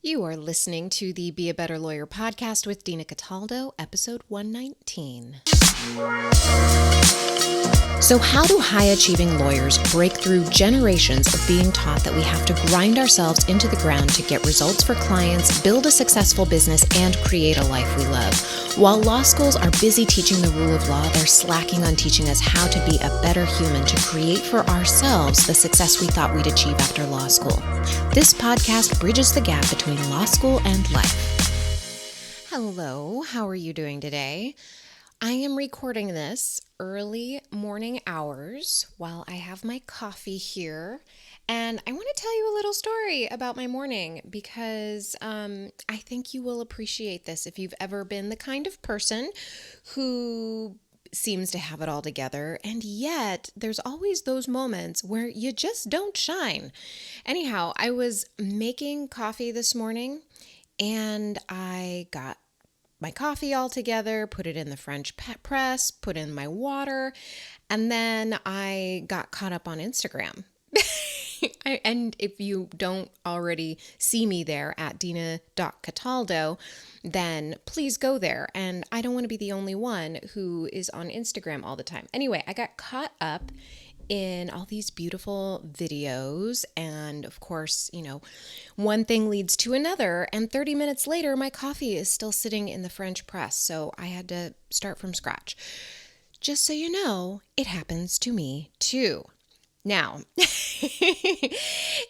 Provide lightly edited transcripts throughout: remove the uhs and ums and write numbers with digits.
You are listening to the Be a Better Lawyer podcast with Dina Cataldo, episode 119. So how do high-achieving lawyers break through generations of being taught that we have to grind ourselves into the ground to get results for clients, build a successful business, and create a life we love? While law schools are busy teaching the rule of law, they're slacking on teaching us how to be a better human to create for ourselves the success we thought we'd achieve after law school. This podcast bridges the gap between law school and life. Hello, how are you doing today? I am recording this early morning hours while I have my coffee here, and I want to tell you a little story about my morning because I think you will appreciate this if you've ever been the kind of person who seems to have it all together, and yet there's always those moments where you just don't shine. Anyhow, I was making coffee this morning, and I got my coffee all together, put it in the French press, put in my water, and then I got caught up on Instagram. And if you don't already see me there at Dina.Cataldo, then please go there. And I don't want to be the only one who is on Instagram all the time. Anyway, I got caught up in all these beautiful videos, and of course, one thing leads to another, and 30 minutes later my coffee is still sitting in the French press, so I had to start from scratch. Just so you know, it happens to me too. Now,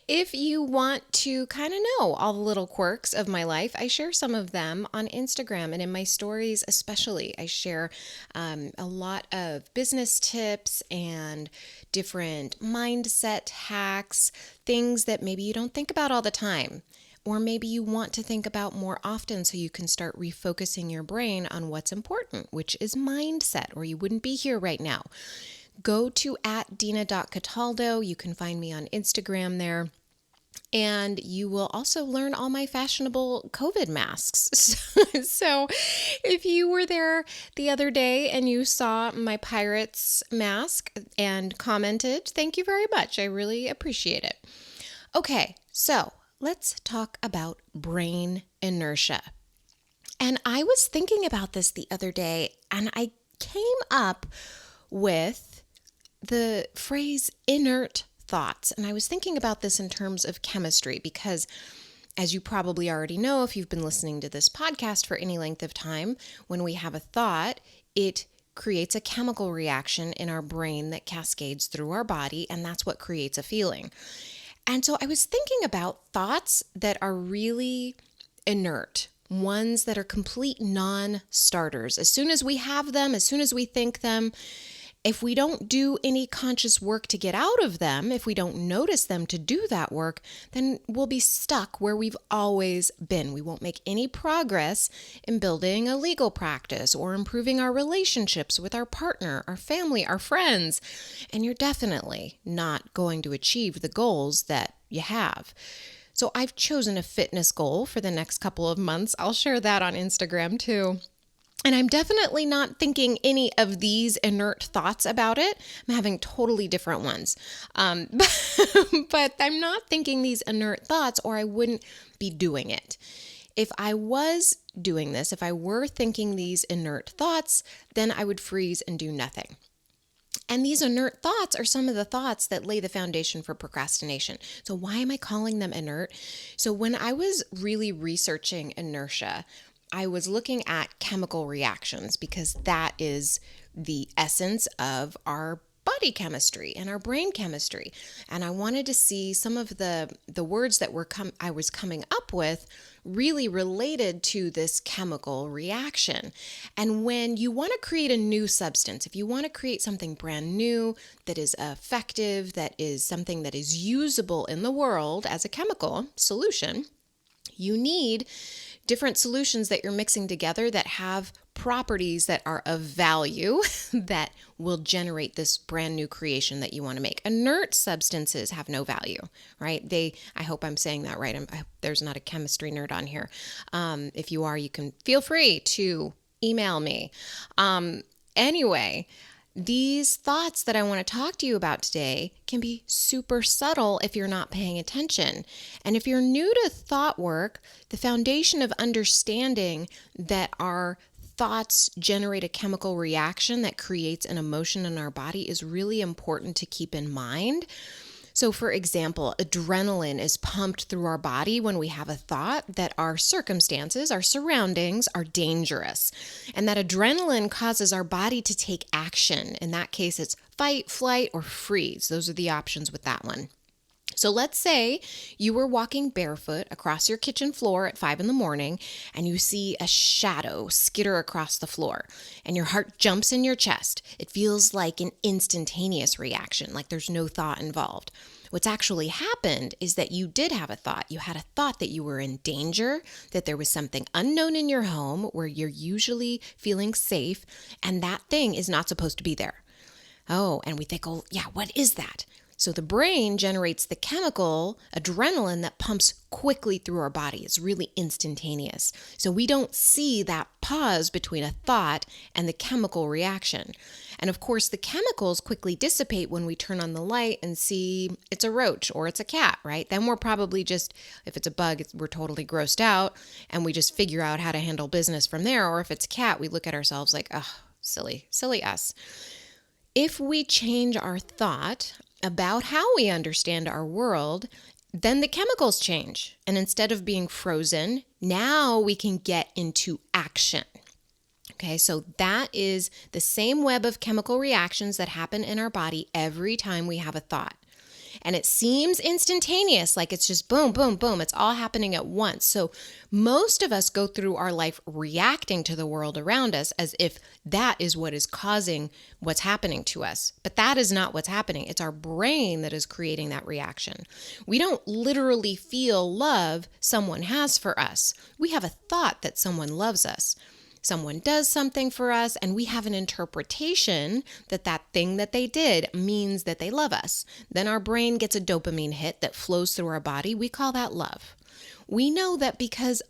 if you want to kind of know all the little quirks of my life, I share some of them on Instagram, and in my stories especially. I share a lot of business tips and different mindset hacks, things that maybe you don't think about all the time, or maybe you want to think about more often so you can start refocusing your brain on what's important, which is mindset, or you wouldn't be here right now. Go to @Dina.Cataldo. You can find me on Instagram there. And you will also learn all my fashionable COVID masks. So if you were there the other day and you saw my Pirates mask and commented, thank you very much. I really appreciate it. Okay, so let's talk about brain inertia. And I was thinking about this the other day, and I came up with the phrase inert thoughts. And I was thinking about this in terms of chemistry because, as you probably already know, if you've been listening to this podcast for any length of time, when we have a thought, it creates a chemical reaction in our brain that cascades through our body, and that's what creates a feeling. And so I was thinking about thoughts that are really inert, ones that are complete non-starters. As soon as we have them, as soon as we think them, if we don't do any conscious work to get out of them, if we don't notice them to do that work, then we'll be stuck where we've always been. We won't make any progress in building a legal practice or improving our relationships with our partner, our family, our friends, and you're definitely not going to achieve the goals that you have. So I've chosen a fitness goal for the next couple of months. I'll share that on Instagram too. And I'm definitely not thinking any of these inert thoughts about it. I'm having totally different ones. But I'm not thinking these inert thoughts, or I wouldn't be doing it. If I was doing this, if I were thinking these inert thoughts, then I would freeze and do nothing. And these inert thoughts are some of the thoughts that lay the foundation for procrastination. So why am I calling them inert? So when I was really researching inertia, I was looking at chemical reactions because that is the essence of our body chemistry and our brain chemistry. And I wanted to see some of the words that I was coming up with really related to this chemical reaction. And when you want to create a new substance, if you want to create something brand new that is effective, that is something that is usable in the world as a chemical solution, you need different solutions that you're mixing together that have properties that are of value that will generate this brand new creation that you want to make. Inert substances have no value, right? I hope I'm saying that right. I hope there's not a chemistry nerd on here. If you are, you can feel free to email me. Anyway, These thoughts that I want to talk to you about today can be super subtle if you're not paying attention. And if you're new to thought work, the foundation of understanding that our thoughts generate a chemical reaction that creates an emotion in our body is really important to keep in mind. So, for example, adrenaline is pumped through our body when we have a thought that our circumstances, our surroundings are dangerous. And that adrenaline causes our body to take action. In that case, it's fight, flight, or freeze. Those are the options with that one. So let's say you were walking barefoot across your kitchen floor at 5 a.m. and you see a shadow skitter across the floor and your heart jumps in your chest. It feels like an instantaneous reaction, like there's no thought involved. What's actually happened is that you did have a thought. You had a thought that you were in danger, that there was something unknown in your home where you're usually feeling safe, and that thing is not supposed to be there. Oh, and we think, oh, yeah, what is that? So the brain generates the chemical adrenaline that pumps quickly through our body. It's really instantaneous. So we don't see that pause between a thought and the chemical reaction. And of course, the chemicals quickly dissipate when we turn on the light and see it's a roach or it's a cat, right? Then we're probably just, if it's a bug, we're totally grossed out and we just figure out how to handle business from there. Or if it's a cat, we look at ourselves like, oh, silly us. If we change our thought about how we understand our world, then the chemicals change. And instead of being frozen, now we can get into action. Okay, so that is the same web of chemical reactions that happen in our body every time we have a thought. And it seems instantaneous, like it's just boom, boom, boom. It's all happening at once. So most of us go through our life reacting to the world around us as if that is what is causing what's happening to us. But that is not what's happening. It's our brain that is creating that reaction. We don't literally feel love someone has for us. We have a thought that someone loves us. Someone does something for us and we have an interpretation that that thing that they did means that they love us. Then our brain gets a dopamine hit that flows through our body. We call that love. We know that because,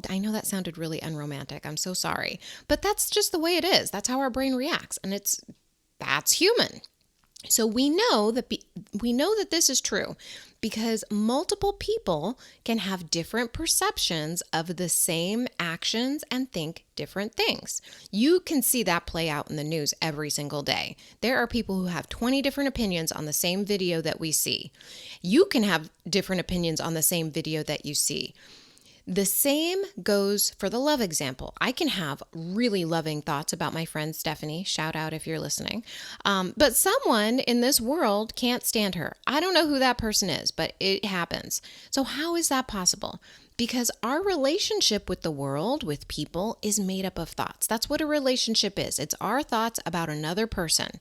I know that sounded really unromantic. I'm so sorry. But that's just the way it is. That's how our brain reacts. And that's human. So we know that this is true because multiple people can have different perceptions of the same actions and think different things. You can see that play out in the news every single day. There are people who have 20 different opinions on the same video that we see. You can have different opinions on the same video that you see. The same goes for the love example. I can have really loving thoughts about my friend Stephanie. Shout out if you're listening. But someone in this world can't stand her. I don't know who that person is, but it happens. So how is that possible? Because our relationship with the world, with people, is made up of thoughts. That's what a relationship is. It's our thoughts about another person.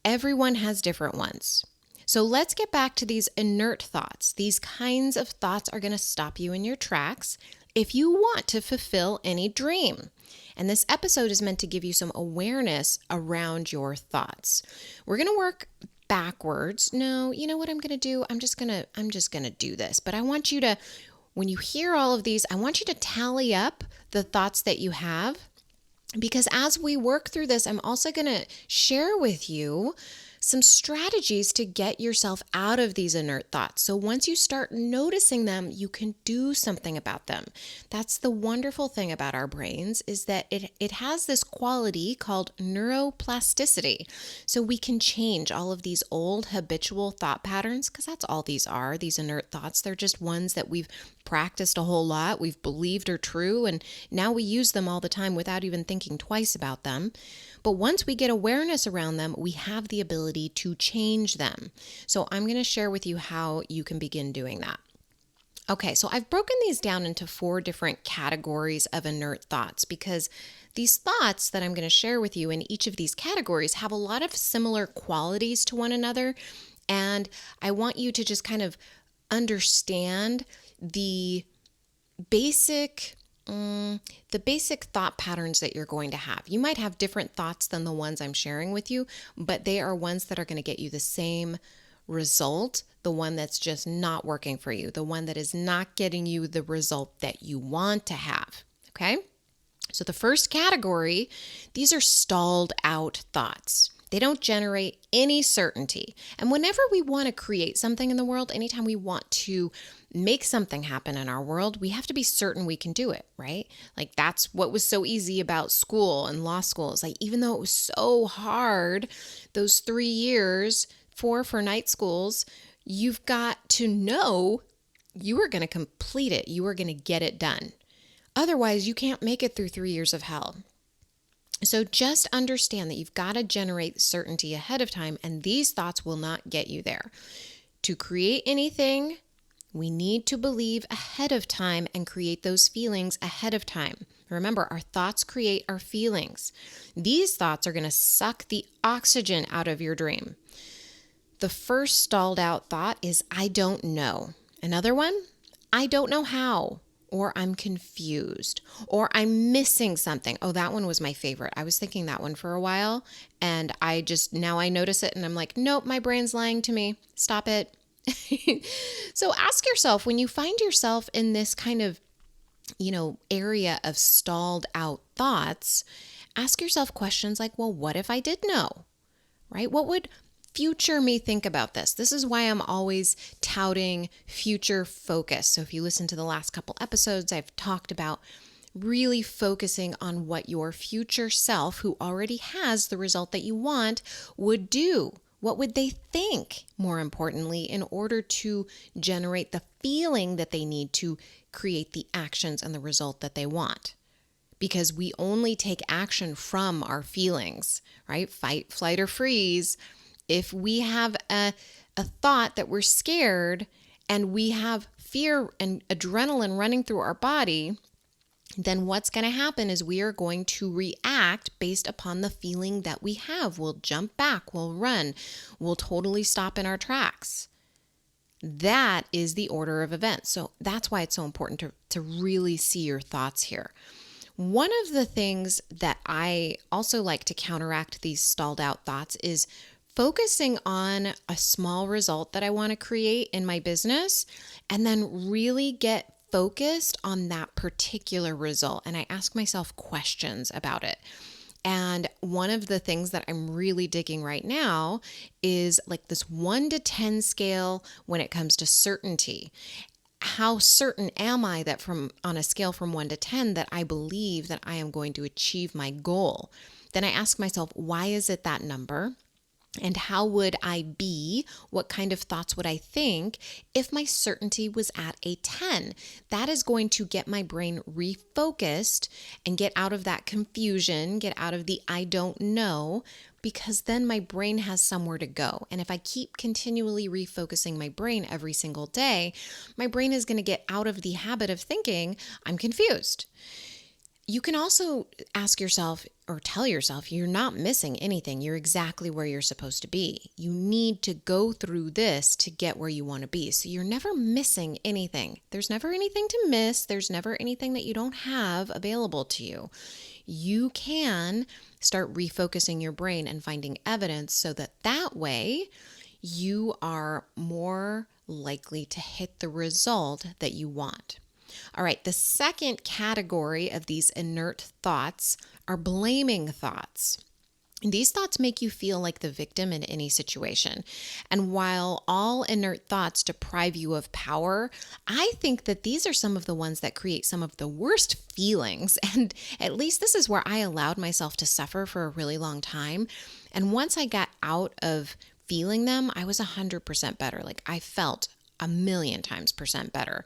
Everyone has different ones. So let's get back to these inert thoughts. These kinds of thoughts are going to stop you in your tracks if you want to fulfill any dream. And this episode is meant to give you some awareness around your thoughts. We're going to work backwards. No, you know what I'm going to do? I'm just going to do this. But I want you to, when you hear all of these, I want you to tally up the thoughts that you have. Because as we work through this, I'm also going to share with you some strategies to get yourself out of these inert thoughts. So once you start noticing them, you can do something about them. That's the wonderful thing about our brains, is that it has this quality called neuroplasticity. So we can change all of these old habitual thought patterns, because that's all these are, these inert thoughts. They're just ones that we've practiced a whole lot, we've believed are true, and now we use them all the time without even thinking twice about them. But once we get awareness around them, we have the ability to change them. So I'm going to share with you how you can begin doing that. Okay, so I've broken these down into 4 different categories of inert thoughts because these thoughts that I'm going to share with you in each of these categories have a lot of similar qualities to one another. And I want you to just kind of understand the basic thought patterns that you're going to have. You might have different thoughts than the ones I'm sharing with you, but they are ones that are going to get you the same result, the one that's just not working for you, the one that is not getting you the result that you want to have. Okay? So the first category, these are stalled out thoughts. They don't generate any certainty. And whenever we want to create something in the world, anytime we want to make something happen in our world, we have to be certain we can do it, right? Like that's what was so easy about school and law school. Is like, even though it was so hard, those 3 years, 4 for night schools, you've got to know you are going to complete it. You are going to get it done. Otherwise, you can't make it through 3 years of hell. So just understand that you've got to generate certainty ahead of time, and these thoughts will not get you there. To create anything, we need to believe ahead of time and create those feelings ahead of time. Remember, our thoughts create our feelings. These thoughts are going to suck the oxygen out of your dream. The first stalled out thought is, I don't know. Another one, I don't know how. Or I'm confused, or I'm missing something. Oh, that one was my favorite. I was thinking that one for a while, and now I notice it and I'm like, nope, my brain's lying to me. Stop it. So ask yourself, when you find yourself in this kind of, area of stalled out thoughts, ask yourself questions like, well, what if I did know, right? What would future me think about this? This is why I'm always touting future focus. So if you listen to the last couple episodes, I've talked about really focusing on what your future self, who already has the result that you want, would do. What would they think, more importantly, in order to generate the feeling that they need to create the actions and the result that they want? Because we only take action from our feelings, right? Fight, flight, or freeze. If we have a thought that we're scared and we have fear and adrenaline running through our body, then what's going to happen is we are going to react based upon the feeling that we have. We'll jump back, we'll run, we'll totally stop in our tracks. That is the order of events. So that's why it's so important to really see your thoughts here. One of the things that I also like to counteract these stalled out thoughts is focusing on a small result that I want to create in my business, and then really get focused on that particular result. And I ask myself questions about it. And one of the things that I'm really digging right now is like this 1 to 10 scale when it comes to certainty. How certain am I that on a scale from 1 to 10 that I believe that I am going to achieve my goal? Then I ask myself, why is it that number? And how would I be? What kind of thoughts would I think if my certainty was at a 10? That is going to get my brain refocused and get out of that confusion, get out of the I don't know, because then my brain has somewhere to go. And if I keep continually refocusing my brain every single day, my brain is going to get out of the habit of thinking I'm confused. You can also ask yourself or tell yourself you're not missing anything. You're exactly where you're supposed to be. You need to go through this to get where you want to be. So you're never missing anything. There's never anything to miss. There's never anything that you don't have available to you. You can start refocusing your brain and finding evidence so that way you are more likely to hit the result that you want. All right, the second category of these inert thoughts are blaming thoughts. These thoughts make you feel like the victim in any situation. And while all inert thoughts deprive you of power, I think that these are some of the ones that create some of the worst feelings. And at least this is where I allowed myself to suffer for a really long time. And once I got out of feeling them, I was 100% better. Like I felt 1,000,000 times % better.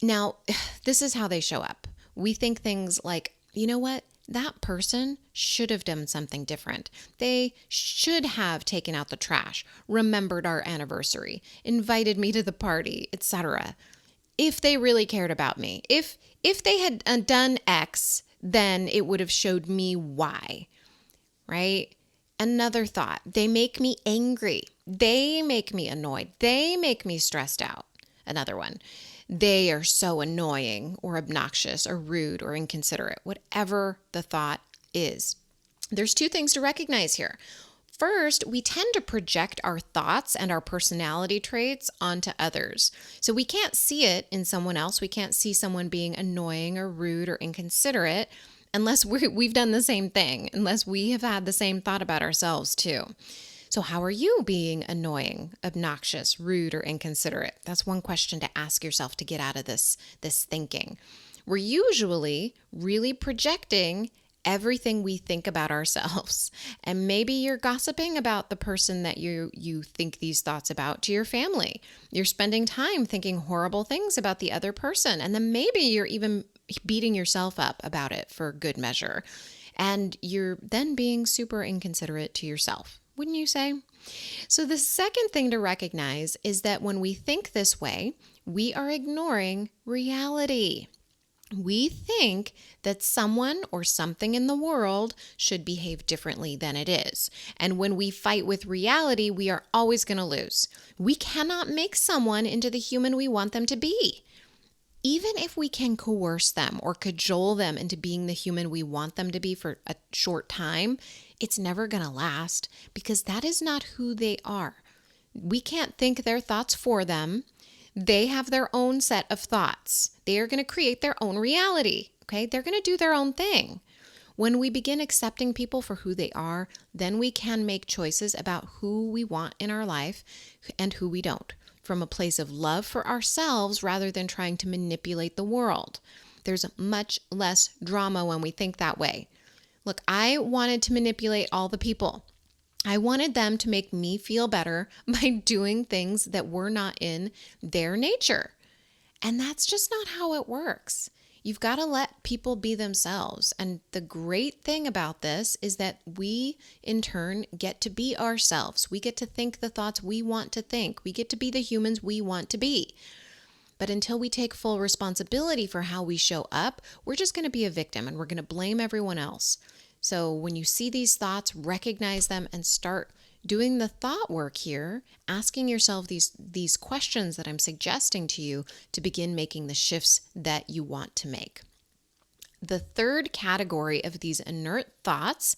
Now, this is how they show up. We think things like, you know what? That person should have done something different. They should have taken out the trash, remembered our anniversary, invited me to the party, etc. If they really cared about me. If they had done X, then it would have showed me Y, right? Another thought, they make me angry. They make me annoyed. They make me stressed out. Another one. They are so annoying or obnoxious or rude or inconsiderate, whatever the thought is. There's 2 things to recognize here. First, we tend to project our thoughts and our personality traits onto others. So we can't see it in someone else. We can't see someone being annoying or rude or inconsiderate unless we've done the same thing, unless we have had the same thought about ourselves too. So, how are you being annoying, obnoxious, rude, or inconsiderate? That's one question to ask yourself to get out of this thinking. We're usually really projecting everything we think about ourselves. And maybe you're gossiping about the person that you think these thoughts about to your family. You're spending time thinking horrible things about the other person. And then maybe you're even beating yourself up about it for good measure. And you're then being super inconsiderate to yourself, wouldn't you say? So the second thing to recognize is that when we think this way, we are ignoring reality. We think that someone or something in the world should behave differently than it is. And when we fight with reality, we are always going to lose. We cannot make someone into the human we want them to be. Even if we can coerce them or cajole them into being the human we want them to be for a short time, it's never going to last because that is not who they are. We can't think their thoughts for them. They have their own set of thoughts. They are going to create their own reality, okay? They're going to do their own thing. When we begin accepting people for who they are, then we can make choices about who we want in our life and who we don't, from a place of love for ourselves rather than trying to manipulate the world. There's much less drama when we think that way. Look, I wanted to manipulate all the people. I wanted them to make me feel better by doing things that were not in their nature. And that's just not how it works. You've got to let people be themselves. And the great thing about this is that we, in turn, get to be ourselves. We get to think the thoughts we want to think. We get to be the humans we want to be. But until we take full responsibility for how we show up, we're just going to be a victim and we're going to blame everyone else. So when you see these thoughts, recognize them and start doing the thought work here, asking yourself these questions that I'm suggesting to you to begin making the shifts that you want to make. The third category of these inert thoughts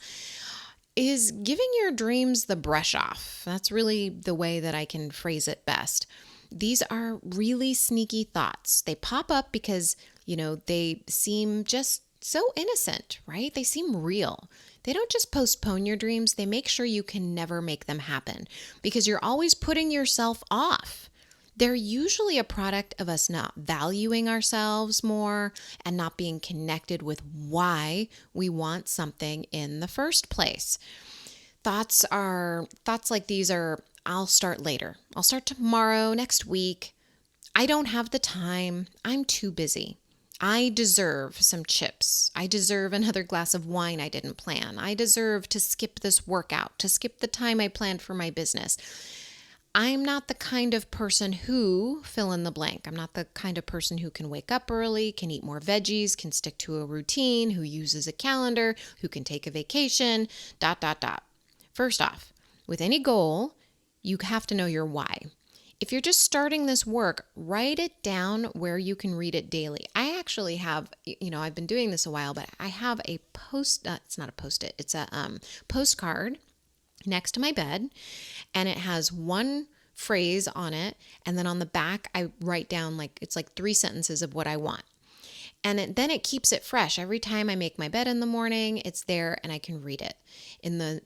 is giving your dreams the brush off. That's really the way that I can phrase it best. These are really sneaky thoughts. They pop up because, they seem just so innocent, right? They seem real. They don't just postpone your dreams, they make sure you can never make them happen because you're always putting yourself off. They're usually a product of us not valuing ourselves more and not being connected with why we want something in the first place. Thoughts like these are, I'll start later. I'll start tomorrow, next week. I don't have the time. I'm too busy. I deserve some chips. I deserve another glass of wine I didn't plan. I deserve to skip this workout, to skip the time I planned for my business. I'm not the kind of person who, fill in the blank. I'm not the kind of person who can wake up early, can eat more veggies, can stick to a routine, who uses a calendar, who can take a vacation, ... First off, with any goal, you have to know your why. If you're just starting this work, write it down where you can read it daily. I actually have, I've been doing this a while, but I have a it's not a post-it, it's a postcard next to my bed, and it has one phrase on it, and then on the back, I write down it's like 3 sentences of what I want. And then it keeps it fresh. Every time I make my bed in the morning, it's there and I can read it. In the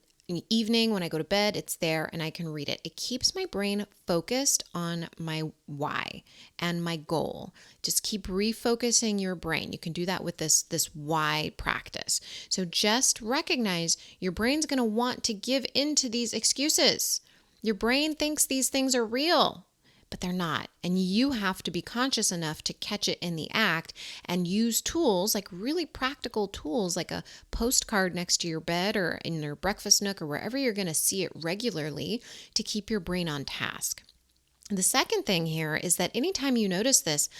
evening when I go to bed, it's there and I can read it. It keeps my brain focused on my why and my goal. Just keep refocusing your brain. You can do that with this why practice. So just recognize your brain's going to want to give into these excuses. Your brain thinks these things are real, but they're not. And you have to be conscious enough to catch it in the act and use tools, like really practical tools, like a postcard next to your bed or in your breakfast nook or wherever you're going to see it regularly to keep your brain on task. The second thing here is that anytime you notice this,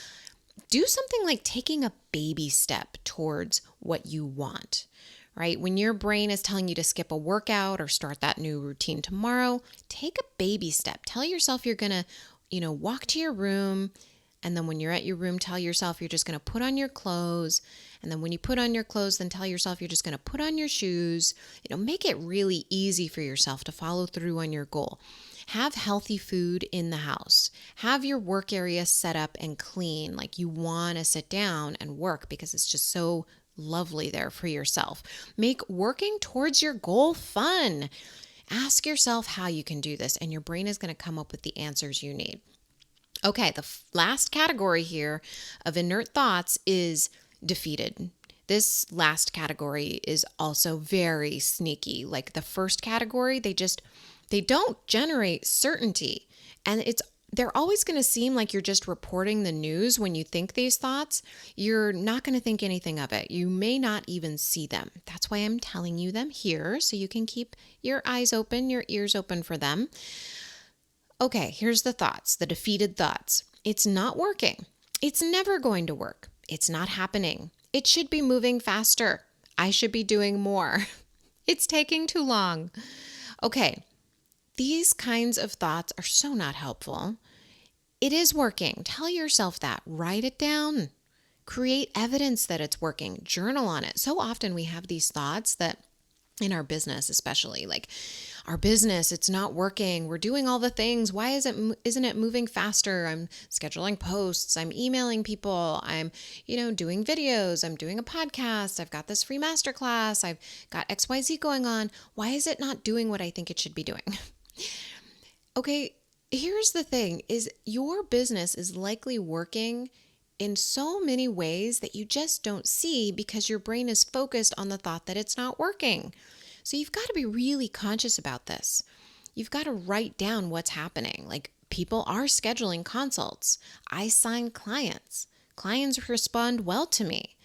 do something like taking a baby step towards what you want. Right? When your brain is telling you to skip a workout or start that new routine tomorrow, take a baby step. Tell yourself you're going to walk to your room, and then when you're at your room, tell yourself you're just going to put on your clothes, and then when you put on your clothes, then tell yourself you're just going to put on your shoes. Make it really easy for yourself to follow through on your goal. Have healthy food in the house. Have your work area set up and clean, like you want to sit down and work because it's just so lovely there for yourself. Make working towards your goal fun. Ask yourself how you can do this, and your brain is going to come up with the answers you need. Okay, the last category here of inert thoughts is defeated. This last category is also very sneaky. Like the first category, they don't generate certainty. And they're always going to seem like you're just reporting the news when you think these thoughts. You're not going to think anything of it. You may not even see them. That's why I'm telling you them here, so you can keep your eyes open, your ears open for them. Okay, here's the thoughts, the defeated thoughts. It's not working. It's never going to work. It's not happening. It should be moving faster. I should be doing more. It's taking too long. Okay, these kinds of thoughts are so not helpful. It is working. Tell yourself that. Write it down. Create evidence that it's working. Journal on it. So often we have these thoughts that in our business, especially like our business, it's not working. We're doing all the things. Why isn't it moving faster? I'm scheduling posts. I'm emailing people. I'm, doing videos. I'm doing a podcast. I've got this free masterclass. I've got XYZ going on. Why is it not doing what I think it should be doing? Okay, here's the thing is your business is likely working in so many ways that you just don't see because your brain is focused on the thought that it's not working. So you've got to be really conscious about this. You've got to write down what's happening. Like people are scheduling consults. I sign clients. Clients respond well to me.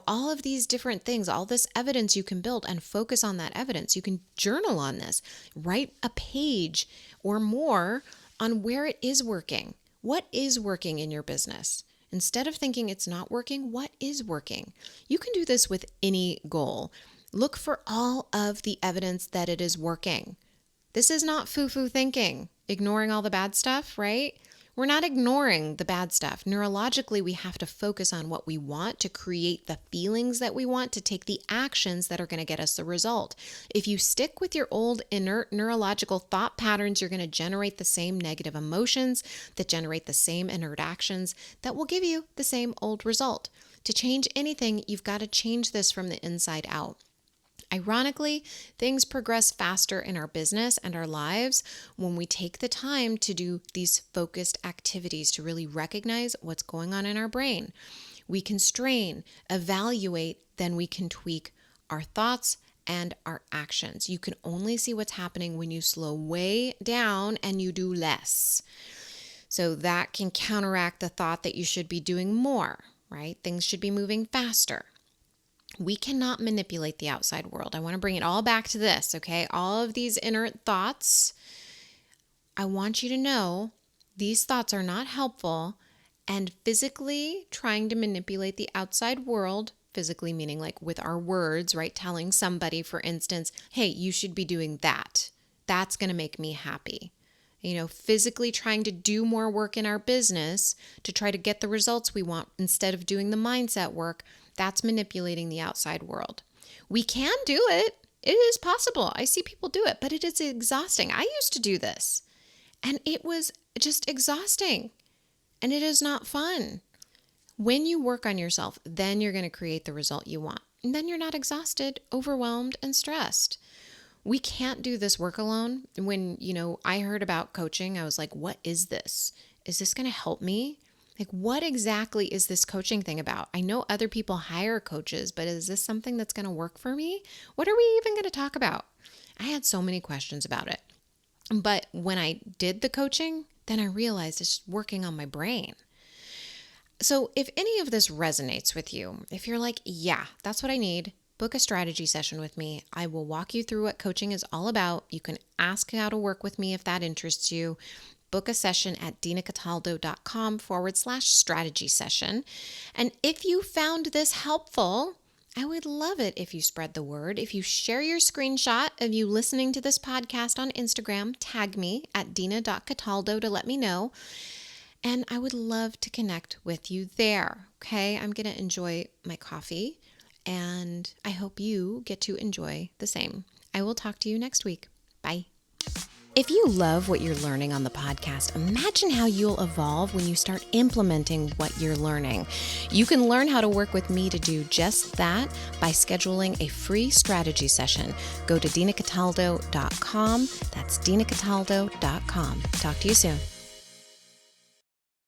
All of these different things, all this evidence you can build and focus on that evidence. You can journal on this. Write a page or more on where it is working. What is working in your business? Instead of thinking it's not working, what is working? You can do this with any goal. Look for all of the evidence that it is working. This is not foo-foo thinking, ignoring all the bad stuff, right? We're not ignoring the bad stuff. Neurologically, we have to focus on what we want to create the feelings that we want to take the actions that are going to get us the result. If you stick with your old inert neurological thought patterns, you're going to generate the same negative emotions that generate the same inert actions that will give you the same old result. To change anything, you've got to change this from the inside out. Ironically, things progress faster in our business and our lives when we take the time to do these focused activities to really recognize what's going on in our brain. We can strain, evaluate, then we can tweak our thoughts and our actions. You can only see what's happening when you slow way down and you do less. So that can counteract the thought that you should be doing more, right? Things should be moving faster. We cannot manipulate the outside world. I want to bring it all back to this, okay? All of these inert thoughts, I want you to know these thoughts are not helpful, and physically trying to manipulate the outside world, physically meaning like with our words, right? Telling somebody, for instance, hey, you should be doing that. That's going to make me happy. Physically trying to do more work in our business to try to get the results we want instead of doing the mindset work, that's manipulating the outside world. We can do it. It is possible. I see people do it, but it is exhausting. I used to do this, and it was just exhausting, and it is not fun. When you work on yourself, then you're going to create the result you want, and then you're not exhausted, overwhelmed, and stressed. We can't do this work alone. When, I heard about coaching, I was like, what is this? Is this going to help me? Like, what exactly is this coaching thing about? I know other people hire coaches, but is this something that's going to work for me? What are we even going to talk about? I had so many questions about it. But when I did the coaching, then I realized it's just working on my brain. So if any of this resonates with you, if you're like, yeah, that's what I need, book a strategy session with me. I will walk you through what coaching is all about. You can ask how to work with me if that interests you. Book a session at dinacataldo.com/strategy session. And if you found this helpful, I would love it if you spread the word. If you share your screenshot of you listening to this podcast on Instagram, tag me at dina.cataldo to let me know. And I would love to connect with you there. Okay, I'm going to enjoy my coffee, and I hope you get to enjoy the same. I will talk to you next week. Bye. If you love what you're learning on the podcast, imagine how you'll evolve when you start implementing what you're learning. You can learn how to work with me to do just that by scheduling a free strategy session. Go to dinacataldo.com. That's dinacataldo.com. Talk to you soon.